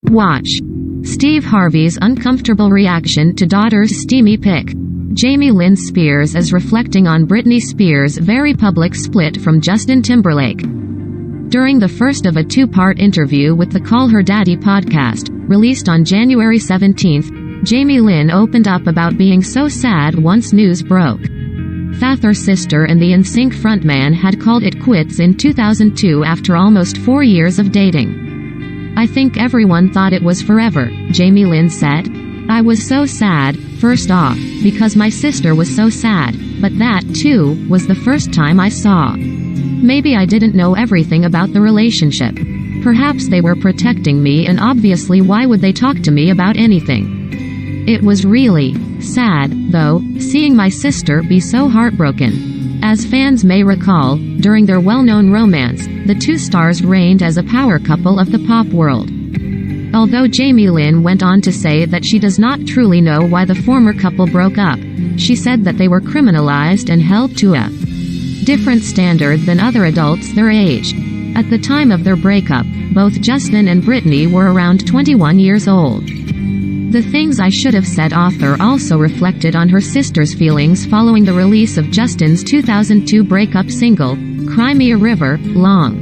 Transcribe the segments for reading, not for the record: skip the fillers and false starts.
Watch. Steve Harvey's uncomfortable reaction to daughter's steamy pic. Jamie Lynn Spears is reflecting on Britney Spears' very public split from Justin Timberlake. During the first of a two-part interview with the Call Her Daddy podcast, released on January 17, Jamie Lynn opened up about being so sad once news broke. Her sister and the NSYNC frontman had called it quits in 2002 after almost 4 years of dating. "I think everyone thought it was forever," Jamie Lynn said. "I was so sad, first off, because my sister was so sad, but that, too, was the first time I saw. Maybe I didn't know everything about the relationship. Perhaps they were protecting me, and obviously why would they talk to me about anything? It was really sad, though, seeing my sister be so heartbroken." As fans may recall, during their well-known romance, the two stars reigned as a power couple of the pop world. Although Jamie Lynn went on to say that she does not truly know why the former couple broke up, she said that they were criminalized and held to a different standard than other adults their age. At the time of their breakup, both Justin and Britney were around 21 years old. The things I should have said author also reflected on her sister's feelings following the release of Justin's 2002 breakup single, Cry Me a River, long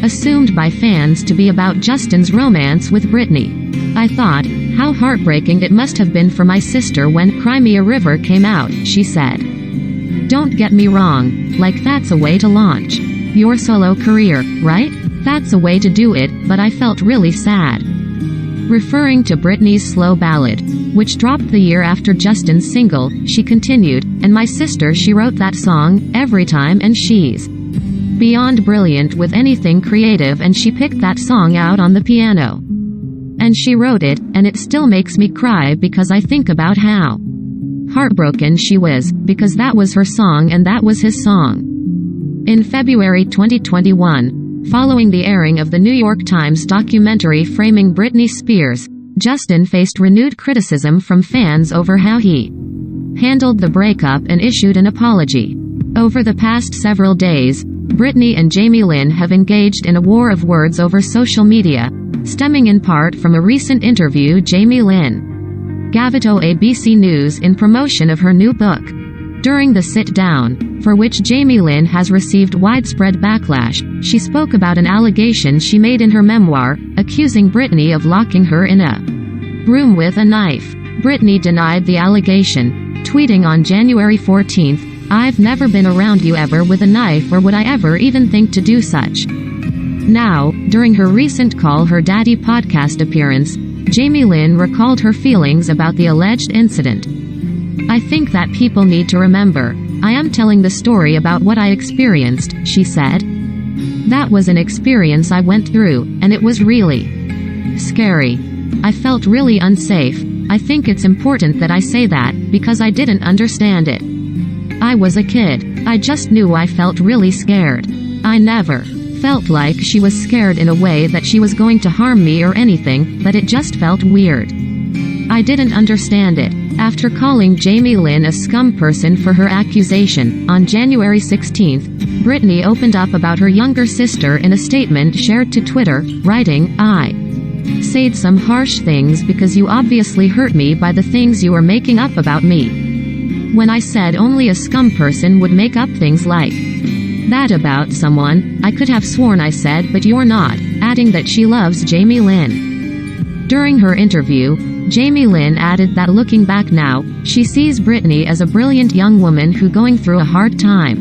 assumed by fans to be about Justin's romance with Britney. "I thought, how heartbreaking it must have been for my sister when Cry Me a River came out," she said. "Don't get me wrong, like that's a way to launch your solo career, right? That's a way to do it, but I felt really sad." Referring to Britney's slow ballad, which dropped the year after Justin's single, she continued, "And my sister, she wrote that song, every time, and she's beyond brilliant with anything creative, and she picked that song out on the piano. And she wrote it, and it still makes me cry because I think about how heartbroken she was, because that was her song and that was his song." In February 2021, following the airing of the New York Times documentary framing Britney Spears, Justin faced renewed criticism from fans over how he handled the breakup and issued an apology. Over the past several days, Britney and Jamie Lynn have engaged in a war of words over social media, stemming in part from a recent interview Jamie Lynn gave to ABC News in promotion of her new book. During the sit-down, for which Jamie Lynn has received widespread backlash, she spoke about an allegation she made in her memoir, accusing Britney of locking her in a room with a knife. Britney denied the allegation, tweeting on January 14, "I've never been around you ever with a knife, or would I ever even think to do such." Now, during her recent Call Her Daddy podcast appearance, Jamie Lynn recalled her feelings about the alleged incident. "I think that people need to remember, I am telling the story about what I experienced," she said. "That was an experience I went through, and it was really scary. I felt really unsafe. I think it's important that I say that, because I didn't understand it. I was a kid. I just knew I felt really scared. I never felt like she was scared in a way that she was going to harm me or anything, but it just felt weird. I didn't understand it." After calling Jamie Lynn a scum person for her accusation, on January 16, Britney opened up about her younger sister in a statement shared to Twitter, writing, "I said some harsh things because you obviously hurt me by the things you were making up about me. When I said only a scum person would make up things like that about someone, I could have sworn I said, but you're not," adding that she loves Jamie Lynn. During her interview, Jamie Lynn added that looking back now, she sees Britney as a brilliant young woman who going through a hard time.